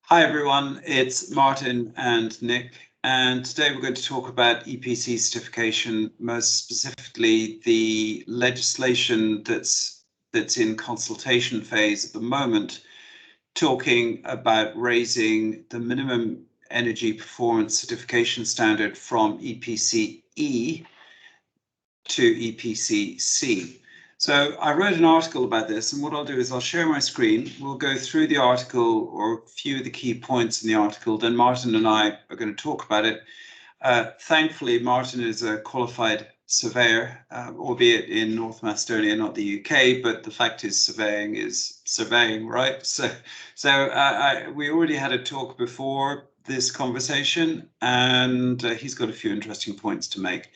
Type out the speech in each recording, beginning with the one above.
Hi everyone, it's Martin and Nick, and today we're going to talk about EPC certification, most specifically the legislation that's in consultation phase at the moment, talking about raising the minimum energy performance certification standard from EPC E to EPC C. So I wrote an article about this, and what I'll do is I'll share my screen. We'll go through the article or a few of the key points in the article. Then Martin and I are going to talk about it. Thankfully, Martin is a qualified surveyor, albeit in North Macedonia, not the UK, but the fact is surveying, right? So we already had a talk before this conversation, and he's got a few interesting points to make.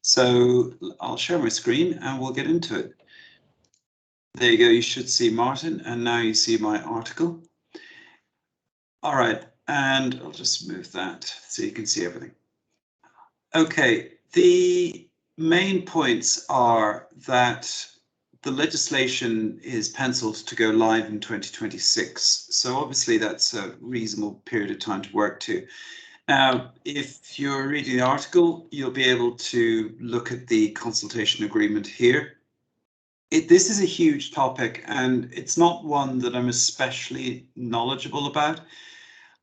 So I'll share my screen and we'll get into it. There you go, you should see Martin, and now you see my article. All right, and I'll just move that so you can see everything. Okay, the main points are that the legislation is penciled to go live in 2026. So obviously that's a reasonable period of time to work to. Now, if you're reading the article, you'll be able to look at the consultation agreement here. This is a huge topic, and it's not one that I'm especially knowledgeable about.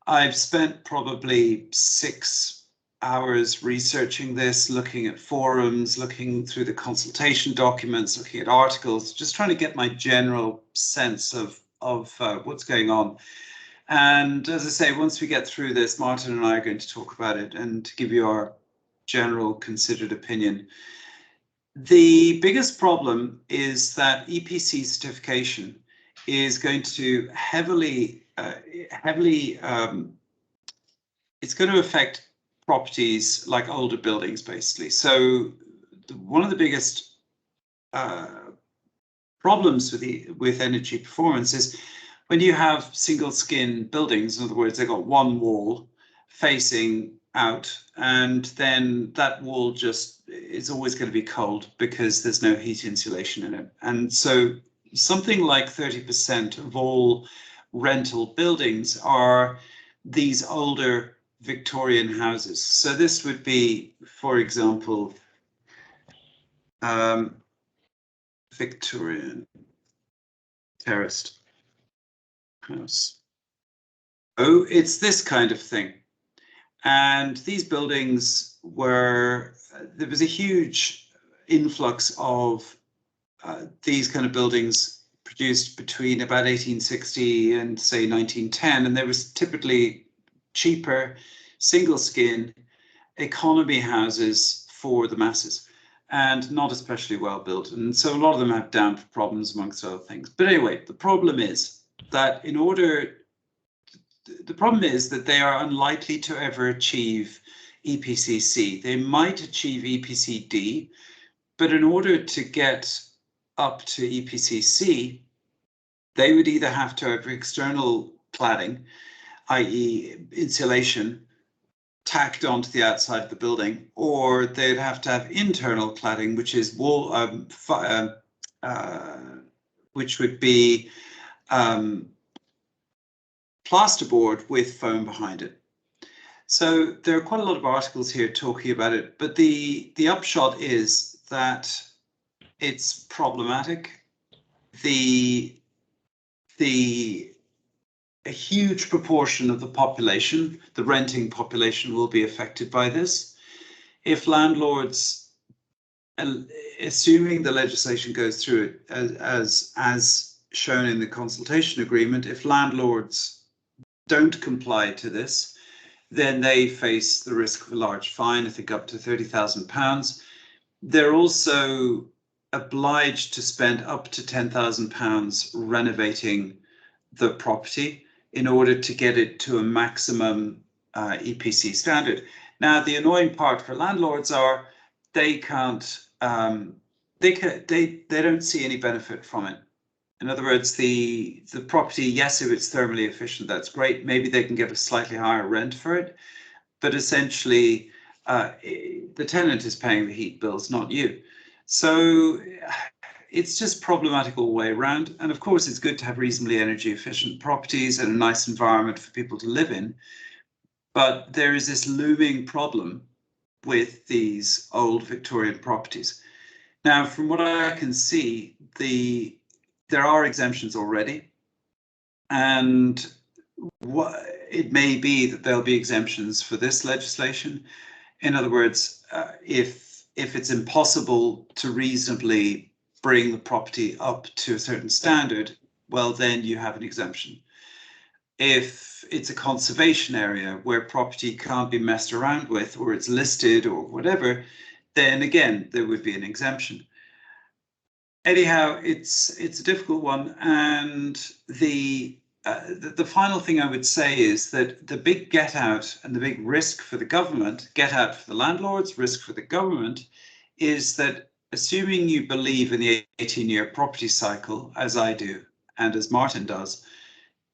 I've spent probably 6 hours researching this, looking at forums, looking through the consultation documents, looking at articles, just trying to get my general sense of what's going on. And as I say, once we get through this, Martin and I are going to talk about it and give you our general considered opinion. The biggest problem is that EPC certification is going to it's going to affect properties like older buildings, basically. So one of the biggest problems with energy performance is when you have single skin buildings. In other words, they've got one wall facing out, and then that wall just is always going to be cold because there's no heat insulation in it. And so something like 30% of all rental buildings are these older Victorian houses. So this would be, for example, Victorian terraced house. Oh, it's this kind of thing. And these buildings there was a huge influx of these kind of buildings produced between about 1860 and say 1910, and there was typically cheaper single skin economy houses for the masses, and not especially well built. And so a lot of them have damp problems, amongst other things. But anyway, the problem is that they are unlikely to ever achieve EPC C. They might achieve EPC D, but in order to get up to EPC C, they would either have to have external cladding, i.e. insulation, tacked onto the outside of the building, or they'd have to have internal cladding, which is which would be plasterboard with foam behind it. So there are quite a lot of articles here talking about it, but the upshot is that it's problematic. A huge proportion of the population, the renting population, will be affected by this. If landlords, assuming the legislation goes through it as shown in the consultation agreement, if landlords don't comply to this, then they face the risk of a large fine, I think up to £30,000. They're also obliged to spend up to £10,000 renovating the property in order to get it to a maximum EPC standard. Now, the annoying part for landlords are they can't, they don't see any benefit from it. In other words, the property, yes, if it's thermally efficient, that's great. Maybe they can get a slightly higher rent for it, but essentially the tenant is paying the heat bills, not you. So it's just problematic all the way around. And of course, it's good to have reasonably energy efficient properties and a nice environment for people to live in. But there is this looming problem with these old Victorian properties. Now, from what I can see, there are exemptions already, and it may be that there'll be exemptions for this legislation. In other words, if it's impossible to reasonably bring the property up to a certain standard, well, then you have an exemption. If it's a conservation area where property can't be messed around with, or it's listed or whatever, then again, there would be an exemption. Anyhow, it's a difficult one, and the final thing I would say is that the big get out and the big risk for the government, get out for the landlords, risk for the government, is that assuming you believe in the 18-year property cycle, as I do, and as Martin does,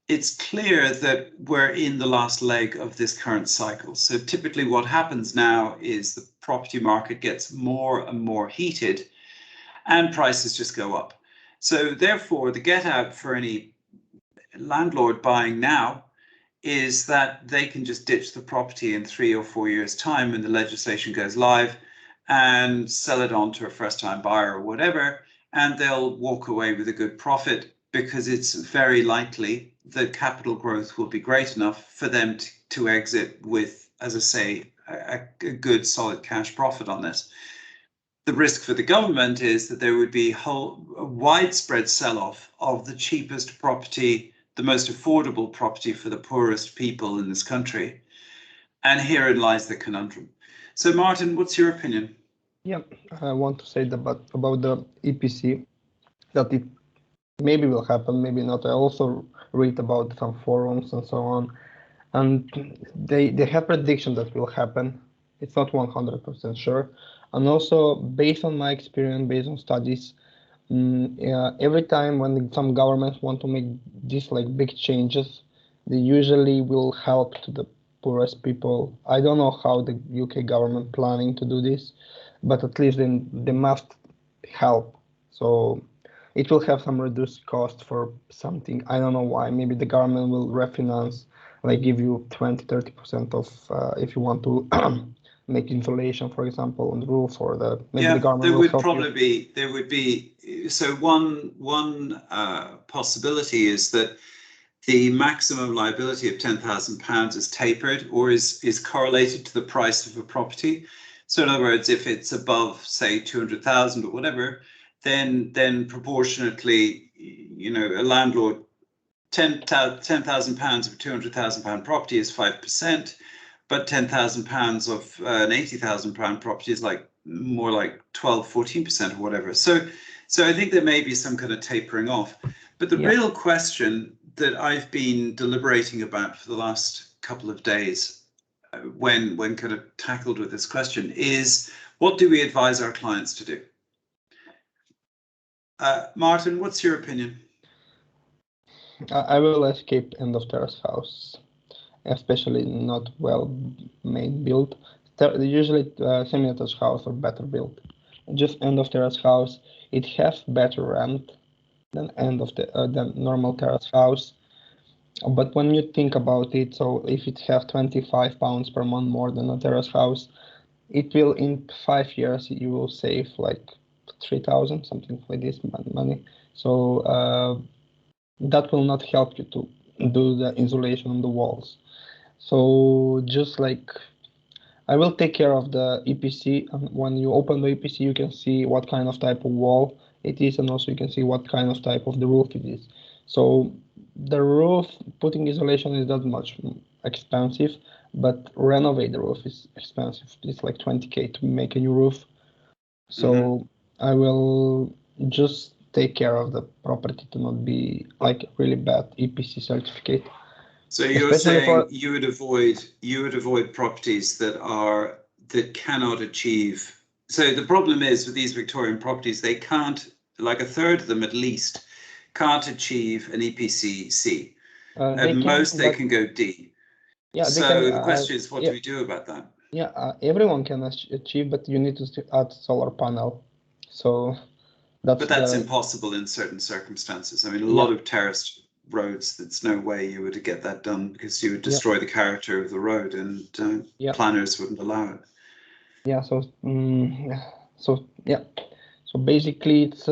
it's clear that we're in the last leg of this current cycle. So typically what happens now is the property market gets more and more heated and prices just go up. So therefore, the get out for any landlord buying now is that they can just ditch the property in 3 or 4 years' time when the legislation goes live and sell it on to a first-time buyer or whatever, and they'll walk away with a good profit, because it's very likely that capital growth will be great enough for them to exit with, as I say, a good solid cash profit on this. The risk for the government is that there would be a widespread sell-off of the cheapest property, the most affordable property for the poorest people in this country. And herein lies the conundrum. So Martin, what's your opinion? Yeah, I want to say about the EPC, that it maybe will happen, maybe not. I also read about some forums and so on, and they have prediction that will happen. It's not 100% sure. And also, based on my experience, based on studies, every time when some governments want to make these like big changes, they usually will help to the poorest people. I don't know how the UK government planning to do this, but at least they must help. So it will have some reduced cost for something. I don't know why. Maybe the government will refinance, like give you 20-30% of if you want to make insulation, for example, on the roof, or maybe the government there will would help probably you. be, there would be. So one possibility is that the maximum liability of £10,000 is tapered, or is correlated to the price of a property. So in other words, if it's above, say, 200,000 or whatever, then proportionately, you know, a landlord, £10,000 of a £200,000 property is 5%, but £10,000 of an £80,000 property is like more like 12-14% or whatever. So I think there may be some kind of tapering off. But the real question that I've been deliberating about for the last couple of days, when kind of tackled with this question, is what do we advise our clients to do? Martin, what's your opinion? I will escape end of terrace house, especially not well made built. Usually semi-detached house or better built. Just end of terrace house, it has better rent than than normal terrace house. But when you think about it, so if it have £25 per month more than a terrace house, it will in 5 years you will save like 3,000, something like this money. So that will not help you to do the insulation on the walls. So just like I will take care of the EPC, and when you open the EPC, you can see what kind of type of wall it is, and also you can see what kind of type of the roof it is. So the roof, putting insulation is not much expensive, but renovate the roof is expensive. It's like 20K to make a new roof. So I will just take care of the property to not be like really bad EPC certificate. So you're saying you would avoid properties that cannot achieve. So the problem is with these Victorian properties, they can't, like a third of them at least, can't achieve an EPC C. At most, they can go D. Yeah. So the question is, what do we do about that? Yeah, everyone can achieve, but you need to add solar panel. So That's But that's impossible in certain circumstances. I mean, a lot of terraced roads, there's no way you would get that done because you would destroy the character of the road, and planners wouldn't allow it. Yeah. So So basically, it's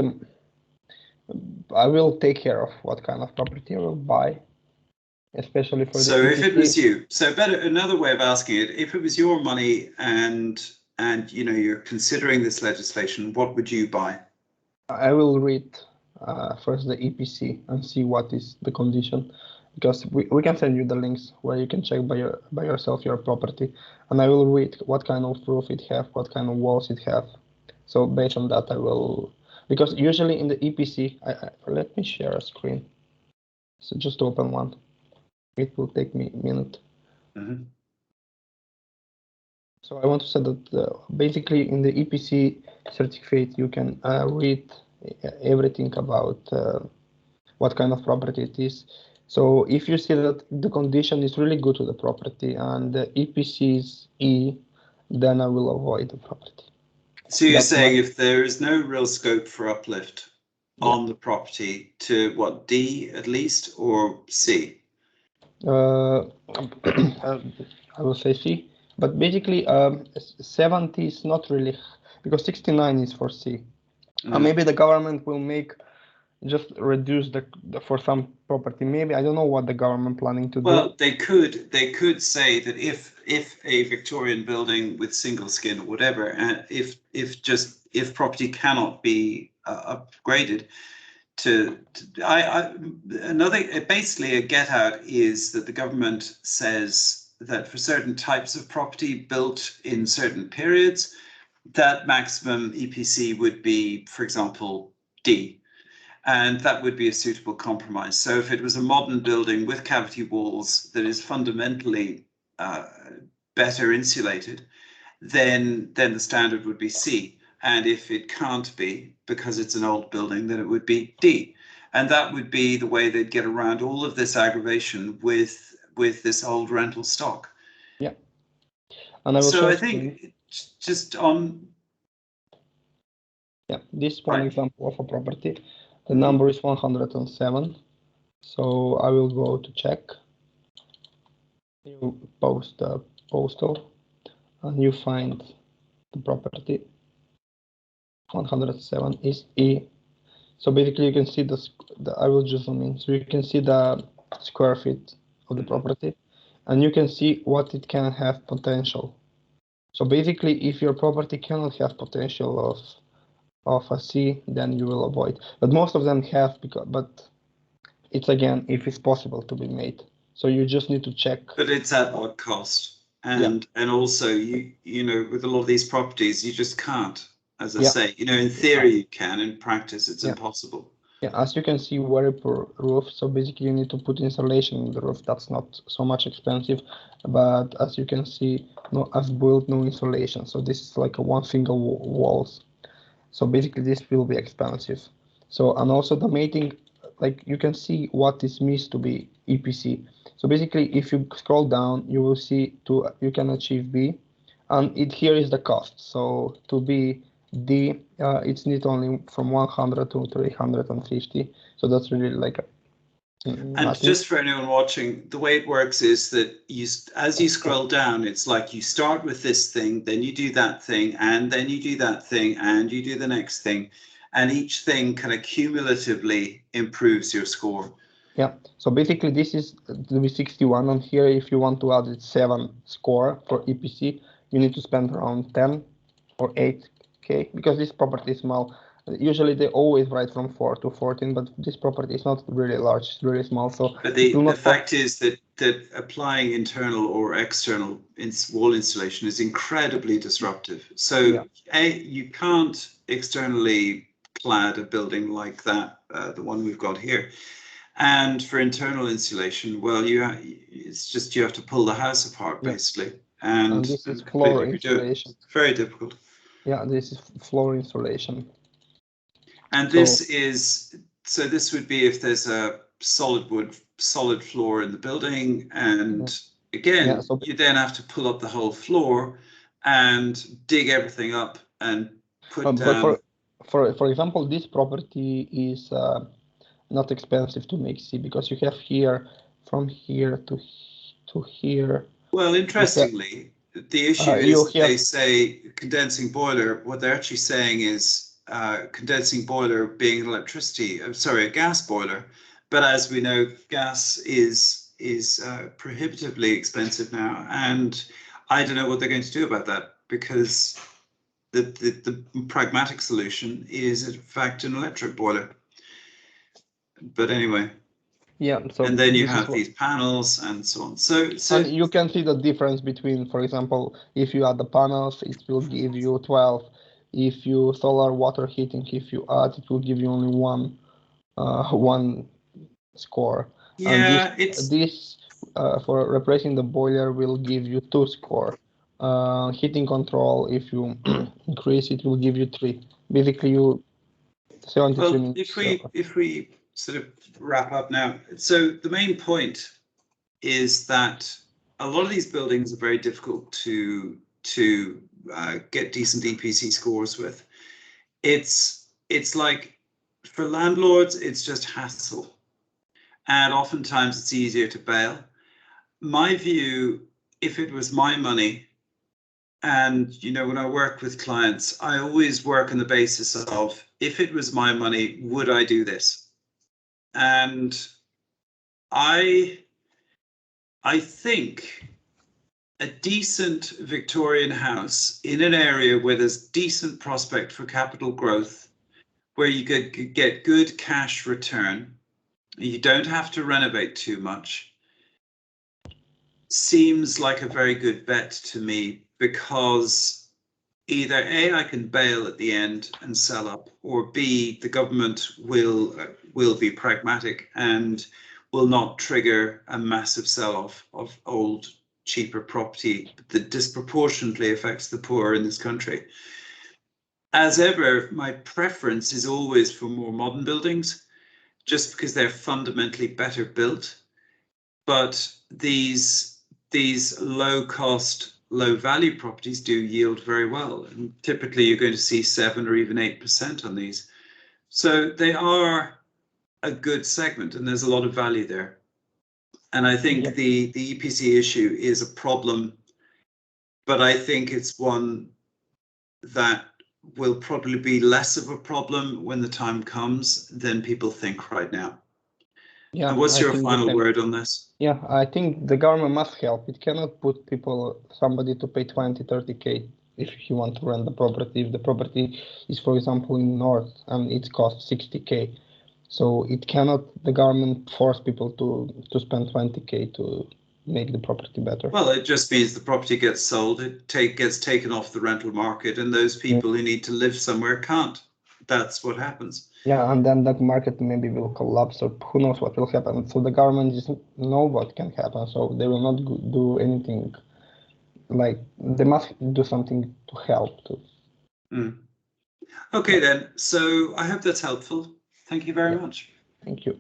I will take care of what kind of property I will buy, especially for the So EPC. if it was you, so better another way of asking it, if it was your money and you know you're considering this legislation, what would you buy? I will read first the EPC and see what is the condition, because we can send you the links where you can check by yourself your property, and I will read what kind of roof it have, what kind of walls it have. So based on that, I will, because usually in the EPC, let me share a screen. So just open one. It will take me a minute. Mm-hmm. So I want to say that basically in the EPC certificate, you can read everything about what kind of property it is. So if you see that the condition is really good to the property and the EPC is E, then I will avoid the property. So you're saying if there is no real scope for uplift on the property to what, D at least, or C? I will say C, but basically 70 is not really, because 69 is for C. Maybe the government will make just reduce the for some property. Maybe I don't know what the government planning to do. Well, they could say that if a Victorian building with single skin or whatever, and if property cannot be upgraded to basically a get out is that the government says that for certain types of property built in certain periods, that maximum EPC would be, for example, D. And that would be a suitable compromise. So if it was a modern building with cavity walls that is fundamentally better insulated, then the standard would be C. And if it can't be, because it's an old building, then it would be D. And that would be the way they'd get around all of this aggravation with this old rental stock. Yeah. And I think just on... Yeah, this one example of a property. The number is 107. So I will go to check. You post the postal and you find the property. 107 is E. So basically you can see I will just zoom in. So you can see the square feet of the property and you can see what it can have potential. So basically if your property cannot have potential of a C, then you will avoid. But most of them have, but it's again if it's possible to be made. So you just need to check. But it's at what cost? And also you know with a lot of these properties you just can't. As I say, you know, in theory you can, in practice it's impossible. Yeah, as you can see, very poor roof. So basically you need to put insulation in the roof. That's not so much expensive, but as you can see, no as-built, no insulation. So this is like a one single walls. So basically this will be expensive. So, and also the mating, like you can see what is missed to be EPC. So basically if you scroll down, you will see you can achieve B, and here is the cost. So to be D, it's need only from 100 to 350. So that's really like and just for anyone watching, the way it works is that as you scroll down, it's like you start with this thing, then you do that thing, and then you do that thing, and you do the next thing, and each thing kind of cumulatively improves your score. Yeah, so basically this is the 61, and here if you want to add it 7 score for EPC, you need to spend around 10 or 8K, because this property is small. Usually they always write from 4 to 14, but this property is not really large, it's really small. So but the fact is that applying internal or external wall insulation is incredibly disruptive. So you can't externally clad a building like that, the one we've got here. And for internal insulation, well, it's just you have to pull the house apart basically, and this is floor insulation. It's very difficult. Yeah, this is floor insulation. And this would be if there's a solid floor in the building, and again, you then have to pull up the whole floor and dig everything up and put down. for example, this property is not expensive to make C because you have here from here to here. Well, interestingly, the issue is they say condensing boiler. What they're actually saying is condensing boiler being electricity. Sorry, a gas boiler. But as we know, gas is prohibitively expensive now, and I don't know what they're going to do about that, because the pragmatic solution is in fact an electric boiler. But anyway. Yeah. So and then you have these panels and so on. So and you can see the difference between, for example, if you add the panels, it will give you 12. If you solar water heating, if you add, it will give you only one score. Yeah, and this for replacing the boiler will give you 2 score. Heating control, if you increase, it will give you 3. Basically, you 73 well, minutes. If we sort of wrap up now, so the main point is that a lot of these buildings are very difficult to get decent EPC scores with. It's like, for landlords, it's just hassle, and oftentimes it's easier to bail. My view, if it was my money, and when I work with clients, I always work on the basis of, if it was my money, would I do this? And I think a decent Victorian house in an area where there's decent prospect for capital growth, where you could get good cash return, you don't have to renovate too much, seems like a very good bet to me, because either A, I can bail at the end and sell up, or B, the government will be pragmatic and will not trigger a massive sell-off of old, cheaper property that disproportionately affects the poor in this country. As ever, my preference is always for more modern buildings, just because they're fundamentally better built. But these low-cost, low-value properties do yield very well, and typically you're going to see 7 or even 8% on these. So they are a good segment, and there's a lot of value there. And I think the EPC issue is a problem, but I think it's one that will probably be less of a problem when the time comes than people think right now. Yeah. And what's your final word on this? Yeah, I think the government must help. It cannot put somebody to pay 20, 30K if he wants to rent the property. If the property is, for example, in North and it costs 60K. So it cannot, the government force people to spend 20K to make the property better. Well, it just means the property gets sold, it gets taken off the rental market, and those people who need to live somewhere can't. That's what happens. Yeah, and then the market maybe will collapse, or who knows what will happen. So the government just know what can happen, so they will not do anything. Like, they must do something to help too. Okay, then. So I hope that's helpful. Thank you very much. Thank you.